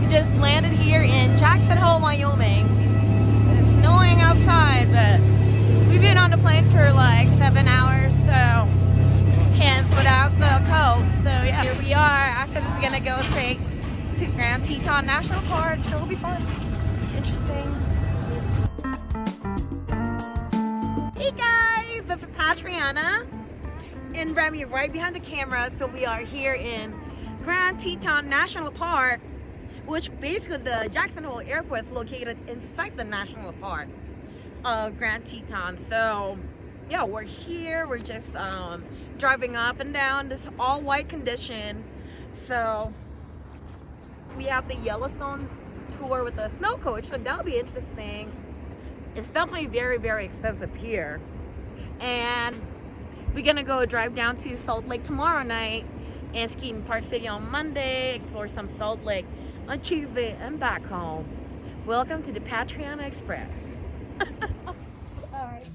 just landed here in Jackson Hole, Wyoming. It's snowing outside, but we've been on the plane for like 7 hours, so hence without the coat. So yeah, here we are. After this, we're gonna go straight to Grand Teton National Park, so it'll be fun, interesting. Hey guys, this is Patriana and Remy right behind the camera. So we are here in Grand Teton National Park, which basically the Jackson Hole Airport is located inside the national park of Grand Teton. So yeah, we're here. We're just driving up and down this all white condition. So we have the Yellowstone tour with the snow coach, so that'll be interesting. It's definitely very, very expensive here. And we're gonna go drive down to Salt Lake tomorrow night and ski in Park City on Monday, explore some Salt Lake on Tuesday, and back home. Welcome to the Patriana Express. All right.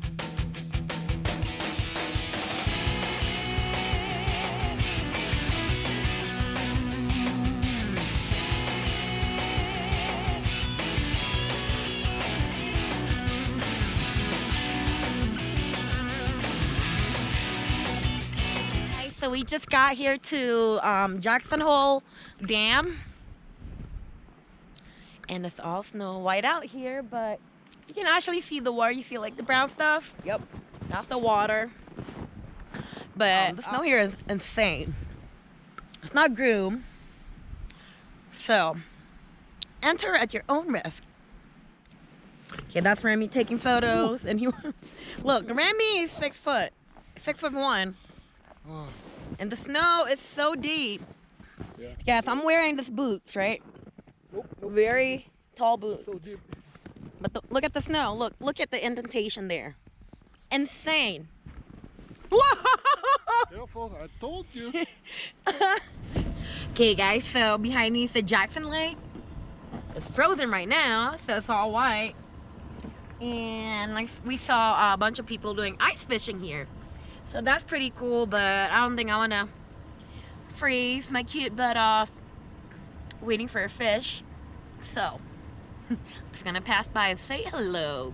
So we just got here to Jackson Hole Dam, and it's all snow white out here, but you can actually see the water. You see like the brown stuff? Yep, that's the water. But the snow here is insane. It's not groomed, so enter at your own risk. Okay, that's Remy taking photos. Ooh. And he look, Remy is 6'1". Oh. And the snow is so deep. Yeah. Yes, I'm wearing these boots, right? Nope. Very tall boots. So deep. But look at the snow. Look at the indentation there. Insane. Careful, I told you. Okay, guys. So behind me is the Jackson Lake. It's frozen right now, so it's all white. And we saw a bunch of people doing ice fishing here. So that's pretty cool, but I don't think I want to freeze my cute butt off waiting for a fish. So, just gonna pass by and say hello.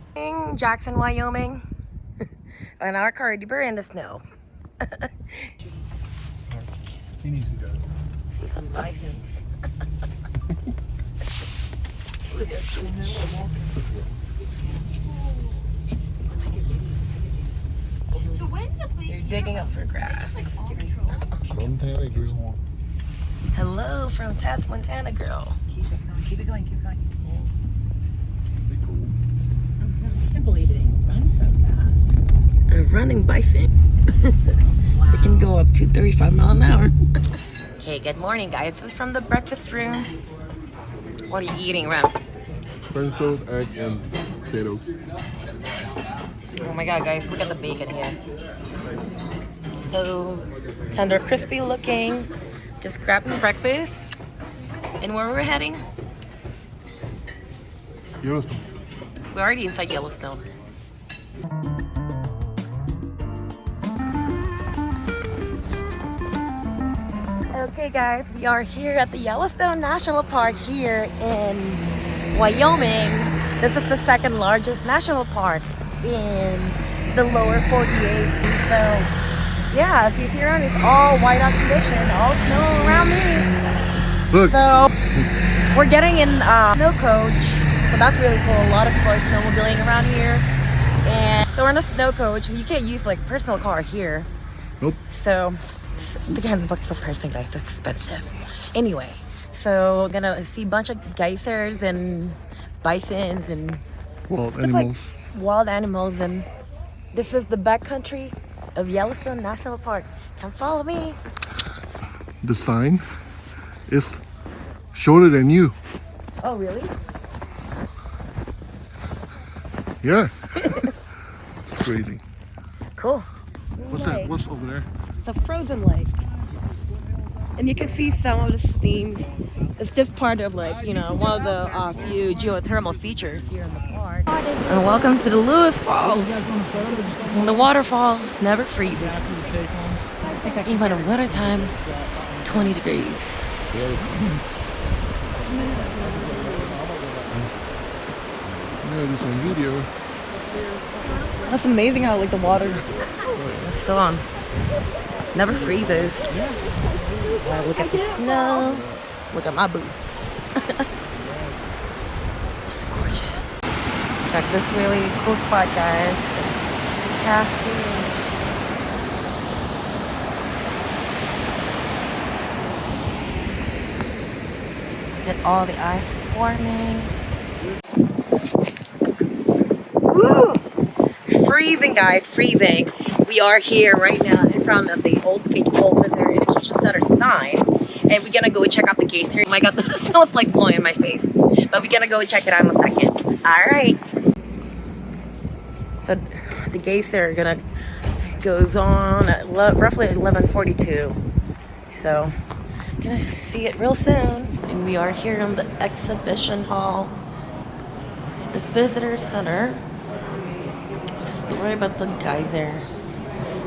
Jackson, Wyoming. And our car, we're in the snow. He needs to go. See some bisons. So when's the place? You're digging up for grass. Montana girl. Hello from Taz Montana girl. Keep it going, keep it going. Be cool. I can't believe it runs so fast. A running bison. Wow. It can go up to 35 miles an hour. Okay, good morning guys. This is from the breakfast room. What are you eating, Rem? French toast, egg, and potato. Oh my god, guys, look at the bacon here. So tender, crispy looking. Just grabbing breakfast. And where we're heading? Yellowstone. We're already inside Yellowstone. Okay guys, we are here at the Yellowstone National Park here in Wyoming. This is the second largest national park in the lower 48. So yeah, as you see around, it's all white out condition, all snow around me. Look. So we're getting in snow coach, so that's really cool. A lot of people are snowmobiling around here, and so we're in a snow coach. You can't use like personal car here. Nope. So $300 per person, guys. It's expensive. Anyway, so we're gonna see a bunch of geysers and bisons and Wild just animals. like wild animals, and this is the backcountry of Yellowstone National Park. Come follow me. The sign is shorter than you. Oh, really? Yeah. It's crazy. Cool. What's that? What's over there? It's a frozen lake. And you can see some of the steams. It's just part of like, you know, one of the few geothermal features here in the park. And welcome to the Lewis Falls. And the waterfall never freezes. Even in wintertime, 20 degrees. gonna do some video. That's amazing how like the water still on. Never freezes. Wow, look at the snow. Look at my boots. It's just gorgeous. Check this really cool spot, guys. Cascade. Look at all the ice forming. Woo! Freezing, guys, freezing. We are here right now in front of the Old Faithful Visitor Education Center sign, and we're gonna go check out the geyser. Oh my god, the snow's like blowing in my face, but we're gonna go check it out in a second. All right. So the geyser goes on at roughly 11:42. So gonna see it real soon. And we are here in the exhibition hall at the visitor center. Story about the geyser.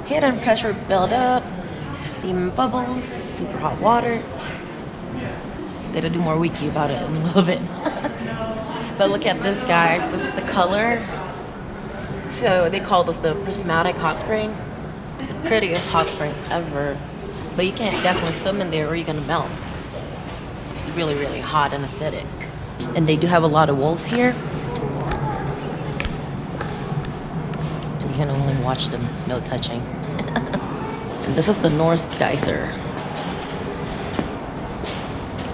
Hidden pressure buildup, steam bubbles, super hot water. Gotta do more wiki about it in a little bit. But look at this, guys. This is the color. So they call this the prismatic hot spring. The prettiest hot spring ever. But you can't definitely swim in there or you're gonna melt. It's really, really hot and acidic. And they do have a lot of wolves here. You can only watch them, no touching. And this is the North Geyser.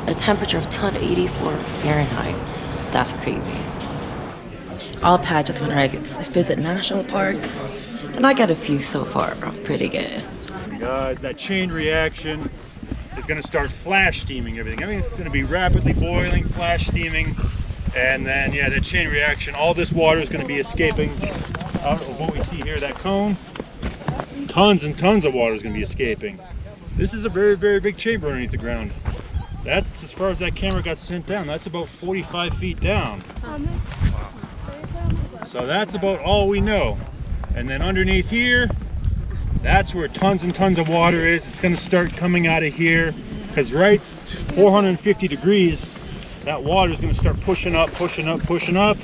A temperature of 184 Fahrenheit. That's crazy. All patches when I visit national parks, and I got a few so far. Pretty good. That chain reaction is going to start flash steaming everything. I mean, it's going to be rapidly boiling, flash steaming, and then yeah, that chain reaction, all this water is going to be escaping out of what we see here, that cone. Tons and tons of water is going to be escaping. This is a very, very big chamber underneath the ground. That's as far as that camera got sent down. That's about 45 feet down. So that's about all we know. And then underneath here, that's where tons and tons of water is. It's going to start coming out of here because right 450 degrees, that water is going to start pushing up, pushing up, pushing up.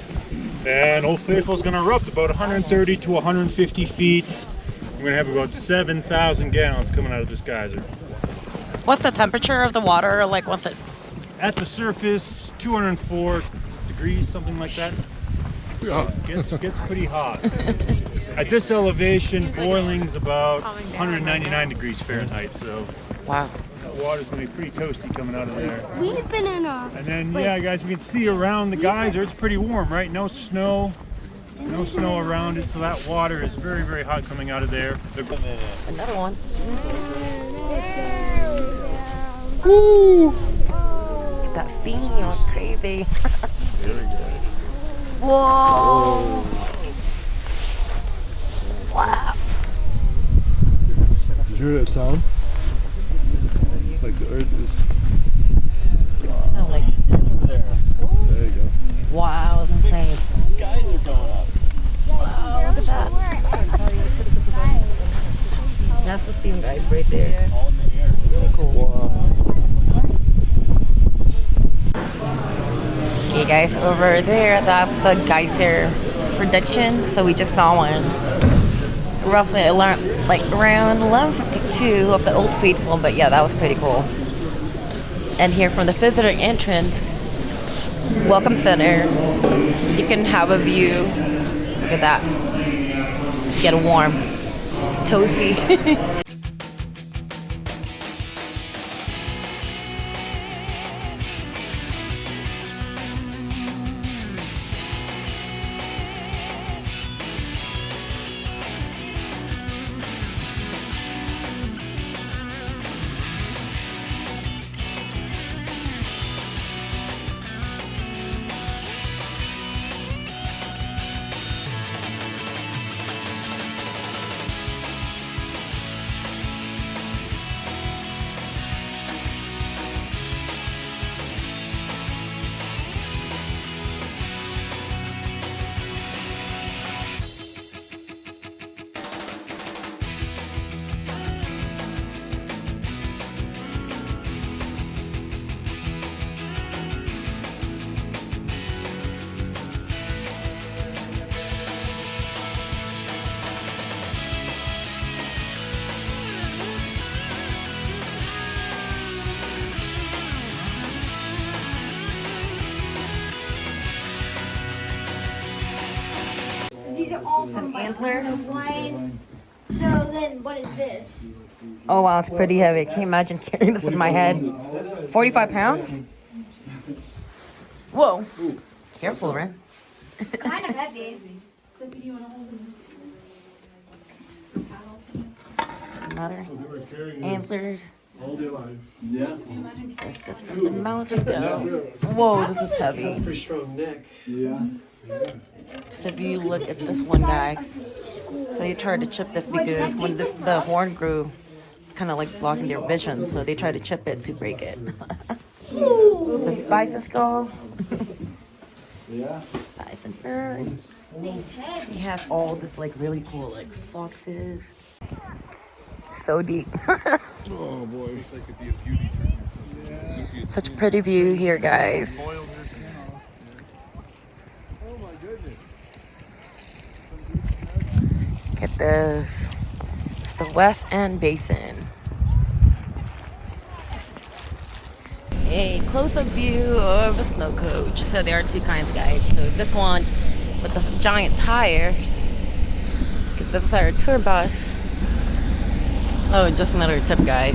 And Old Faithful is going to erupt about 130 to 150 feet. We're going to have about 7,000 gallons coming out of this geyser. What's the temperature of the water? Like, what's it? At the surface, 204 degrees, something like that. Gets pretty hot. At this elevation, boiling's about 199 degrees Fahrenheit. So wow, that water's going to be pretty toasty coming out of there. We've been in a... And then, yeah, guys, we can see around the geyser, it's pretty warm, right? No snow around it, so that water is very, very hot coming out of there. Another one. Woo! That steam was crazy. Whoa! Wow. Did you hear that sound? It's like the earth is... Sounds like... There you go. Wow, that's insane. Guys are going up. Wow, look at that. That's the steam guys right there. All in the air. Really cool. Wow. Okay guys, over there, that's the geyser production. So we just saw one. Roughly around 11:52 of the Old Faithful, but yeah, that was pretty cool. And here from the visitor entrance, welcome center, you can have a view. Look at that. Get warm, toasty. Some antler. One. So then, what is this? Oh wow, it's pretty heavy. Can you imagine carrying this with my head? 45 pounds? Whoa. Careful, Ren. Kind of heavy. Another antlers. All day life. Yeah. This is from the mountain down. Whoa, this is heavy. Pretty strong neck. Yeah. So if you look at this one, guys, so they tried to chip this because when the horn grew, kind of like blocking their vision, so they tried to chip it to break it. It's a bison skull. Yeah. Bison fur. We have all this like really cool like foxes. So deep. Oh boy. It's like it'd be a beauty trip or something. Yeah. Such a pretty view here, guys. Oh my goodness. Look at this. It's the West End Basin. A close-up view of a snow coach. So there are two kinds, guys. So this one with the giant tires, because this is our tour bus. Oh, just another tip, guys.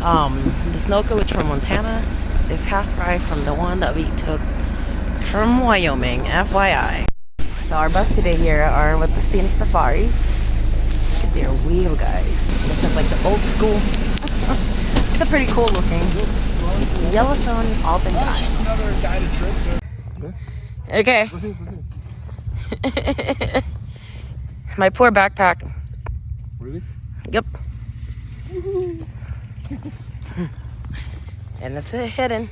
The snow coach from Montana is half price from the one that we took from Wyoming, FYI. So our bus today here are with the scenic safaris. Look at their wheel, guys. This is like the old school. It's a pretty cool looking Yellowstone Alpine guys. Just another guided trip, sir. Okay. My poor backpack. Really? Yep. And it's hidden.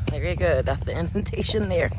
Very good. That's the indentation there.